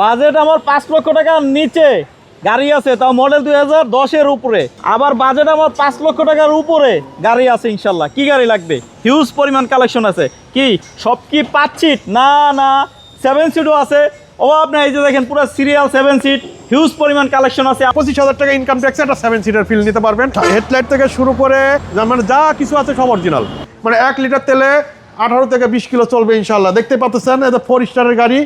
Budget আমার 5 লক্ষ টাকার নিচে গাড়ি আছে, তাও মডেল 2010-এর উপরে। আবার বাজেট আমার 5 লক্ষ টাকার উপরে গাড়ি আছে ইনশাল্লাহ। কি গাড়ি লাগবে? হিউজ পরিমাণ কালেকশন আছে। কি সব কি 5 সিট? না না, 7 সিটও আছে। ও আপনি এই যে দেখেন পুরো সিরিয়াল 7 সিট, হিউজ পরিমাণ কালেকশন আছে। 25,000 টাকা ইনকাম ট্যাক্সে একটা 7 সিটার ফিল নিতে পারবেন। হেডলাইট থেকে শুরু করে মানে যা কিছু আছে সব অরিজিনাল। মানে 1 লিটার তেলে 18 থেকে 20 কিলো চলবে ইনশাল্লাহ। দেখতে পাচ্ছেন এটা 4 স্টারের গাড়ি।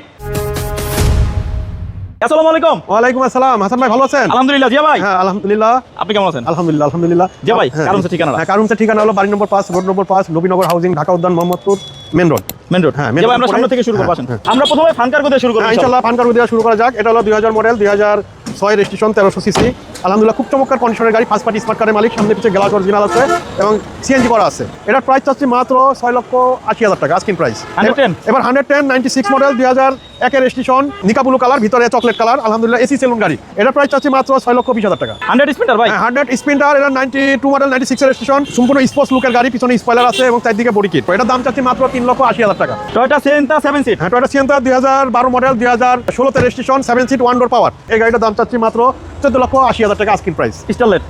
আসসালামু আলাইকুম। ওয়ালাইকুম আসসালাম। হাসান ভাই ভালো আছেন? আলহামদুলিল্লাহ। জি ভাই। হ্যাঁ আলহামদুলিল্লাহ। আপনি কেমন আছেন? আলহামদুলিল্লাহ আলহামদুলিল্লাহ। জি ভাই, কারণটা ঠিকানা? হ্যাঁ, কারণটা ঠিকানা হলো বাড়ি number 5, road number 5, Nabinagar housing, Dhaka Udyan, Mohammadpur main road. Main road. হ্যাঁ, জি ভাই, আমরা সামনে থেকে শুরু করব। আসেন আমরা প্রথমে ফানকার দিয়ে শুরু করব ইনশাআল্লাহ। ফানকার দিয়ে শুরু করা যাক। এটা হলো 2000 মডেল, 2006 রেজিস্ট্রেশন, 1300 সিসি। আলহামদুলিল্লাহ খুব চমৎকার কন্ডিশনের গাড়ি। ফার্স্ট পার্টি স্মার্ট কার্ডের মালিক, সামনে পিছে গ্লাস অরিজিনাল আছে এবং সিএনজি করা আছে। এটার প্রাইস চাচ্ছি মাত্র 6,80,000 টাকা আস্কিং প্রাইস। 110 এবার 110 96 মডেল, 2001 এর রেজিস্ট্রেশন, নিকা ব্লু কালার, ভিতরে চকলেট কালার। আলহামদুলিল্লাহ এসি সেলুন গাড়ি। এটার প্রাইস চাচ্ছি মাত্র 6,20,000 টাকা। 100 স্পিন্টার ভাই। 100 স্পিন্টার। এটা 92 মডেল, 96 এর রেজিস্ট্রেশন, সম্পূর্ণ স্পোর্টস লুকের গাড়ি। পিছনে স্পয়লার আছে এবং চারদিকে বডি কিট। এটার দাম চাচ্ছি মাত্র 3,80,000 টাকা। Toyota Sienta 7 seat. হ্যাঁ, টয়োটা সিয়েন্টা 2012 মডেল, 2016 তে রেজিস্ট্রেশন, 7 সিট, 1 ডোর পাওয়ার। এই গাড়িটার দাম চাচ্ছি মাত্র 14,80,000 টাকা আস্কিং প্রাইস। স্টারলেট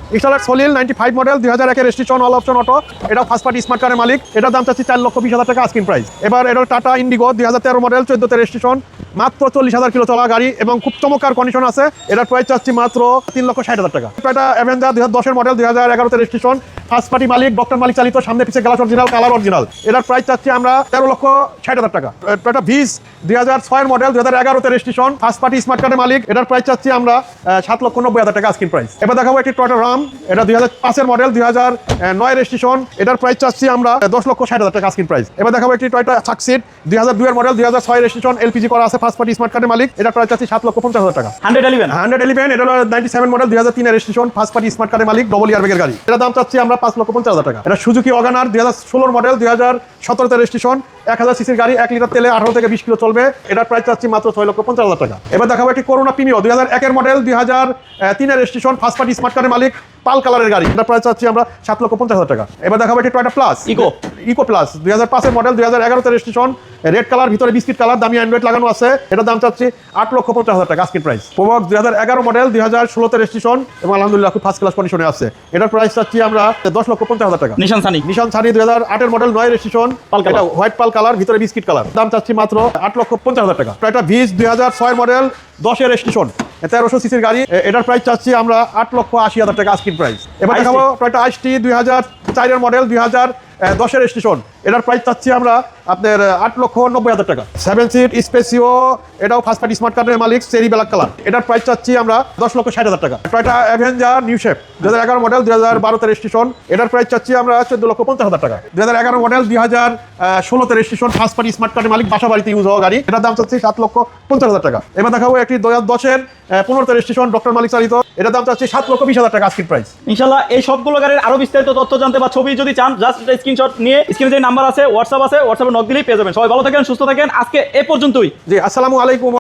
সলিল 95 মডেল, 2001 এর রেজিস্ট্রেশন, অল অপশন অটো। এটা ফার্স্ট পার্টি স্মার্ট কারের মালিক। এটার দাম চাচ্ছি 4,20,000 টাকা আস্কিং প্রাইস। এবার এটা টাটা ইন্ডিগো 2013 মডেল, 14 তে রেজিস্ট্রেশন, মাত্র 40,000 কিলো চলা গাড়ি এবং খুব চমৎকার কন্ডিশন আছে। এটার প্রাইস চাচ্ছি মাত্র 3,60,000 টাকা। এটা অ্যাভেঞ্জার 2010 এর মডেল, 2011 তে রেজিস্ট্রেশন, ফার্স্ট পার্টি মালিক, ডক্টর মালিক চালিত, সামনে পিছে গ্লাস অরিজিনাল, কালার অরিজিনাল। এটার প্রাইস চাচ্ছি আমরা 13,60,000 টাকা। এটা ভিজ 2006 এর মডেল, 2011 তে রেজিস্ট্রেশন, ফার্স্ট পার্টি স্মার্ট কার্ডের মালিক। এটার প্রাইস চাচ্ছি আমরা 7,90,000 টাকা আস্কিং প্রাইস। এবার দেখাবো একটি টয়োটা রাম। এটা 2005 এর মডেল, 2009 এর রেজিস্ট্রেশন। এটার প্রাইস চাচ্ছি আমরা 10,60,000 টাকা আস্কিং প্রাইস। এবার দেখাবো একটি টয়োটা সাকসিড 2002 এর মডেল, 2006 এর রেজিস্ট্রেশন, এলপিজি করা আছে, ফার্স্ট পার্টি স্মার্ট কার্ডের মালিক। এটার প্রাইস চাচ্ছি 7,50,000 টাকা। 111 এটা হলো 97 মডেল, 2003 এর রেজিস্ট্রেশন, ফার্স্ট পার্টি স্মার্ট কার্ডের মালিক, ডবল ইয়ারব্যাগের গাড়ি। এটার দাম চাচ্ছি আমরা 5,50,000 টাকা। এটা সুজুকি ওয়াগনার 2016 মডেল, 2017 তে রেজিস্ট্রেশন, 1000 সিসির গাড়ি, 1 লিটার তেলে 18 থেকে 20 কিলো চলবে। এটার প্রাইস চাচ্ছি মাত্র 6,50,000 টাকা। এবার দেখাবো একটি করোনা প্রিমিও 2001 এর মডেল, 2003 এর রেজিস্ট্রেশন, ফার্স্ট পার্টি স্মার্ট কার্ডের মালিক, পাল কালারের গাড়ি। এটার প্রাইস চাচ্ছি আমরা 7,50,000 টাকা। এবার দেখাবো একটি টয়োটা প্লাস ইকো প্লাস 2005 এর মডেল, 2011 তে রেজিস্ট্রেশন, রেড কালার, ভিতরে বিস্কিট কালার, দামি অ্যান্ড্রয়েড লাগানো আছে। এটার দাম চাচ্ছি 8,50,000 টাকা আস্কিং প্রাইস। প্রবক 2011 মডেল, 2016 তে রেজিস্ট্রেশন এবং আলহামদুলিল্লাহ খুব ফার্স্ট ক্লাস কন্ডিশনে আছে। এটার প্রাইস চাচ্ছি আমরা 10,50,000 টাকা। নিশান সানি 2008 এর মডেল, 9 রেজিস্ট্রেশন, এটা হোয়াইট পাল কালার, ভিতরে বিস্কিট কালার। দাম চাচ্ছি মাত্র 8,50,000 টাকা। এটা ভিজ 2006 এর মডেল, 10 এর রেজিস্ট্রেশন, 1300 সিসির গাড়ি। এটার প্রাইস চাচ্ছি আমরা 8,80,000 টাকা আস্কিং প্রাইস। এবার দেখাবো টয়োটা আইসটি 2004 এর মডেল, 2010 এর রেজিস্ট্রেশন। এটার প্রাইস চাচ্ছি আমরা আপনার 8,90,000 টাকা। 7 সিট স্পেসিও, এটাও ফার্স্ট পার্টি স্মার্ট কার্ডের মালিক, চেরি ব্ল্যাক কালার। এটার প্রাইস চাচ্ছি আমরা 10,60,000 টাকা। Toyota Avenger new shape 2011 model, 2012 তে রেজিস্ট্রেশন। এটার প্রাইস চাচ্ছি আমরা 14,50,000 টাকা। 2011 মডেল, 2016 তে রেজিস্ট্রেশন, ফার্স্ট পার্টি স্মার্ট কার্ডের মালিক, বাসা বাড়িতে ইউজ হওয়া গাড়ি। এটার দাম চাচ্ছি 7,50,000 টাকা। এবার দেখাবো একটি 2010 এর 15 তে রেজিস্ট্রেশন, ডক্টর মালিক চালিত। এটার দাম চাচ্ছি 7,20,000 টাকা আস্কিং প্রাইস। ইনশাআল্লাহ এই সবগুলো গাড়ির আরো বিস্তারিত তথ্য জানতে বা ছবি যদি চান, জাস্ট একটা স্ক্রিনশট নিয়ে স্ক্রিনে যে নাম্বার আছে, হোয়াটসঅ্যাপ আছে, হোয়াটসঅ্যাপে নক দিলেই পেয়ে যাবেন। সবাই ভালো থাকেন, সুস্থ থাকেন। আজকে এ পর্যন্তই। জি, আসসালামু আলাইকুম।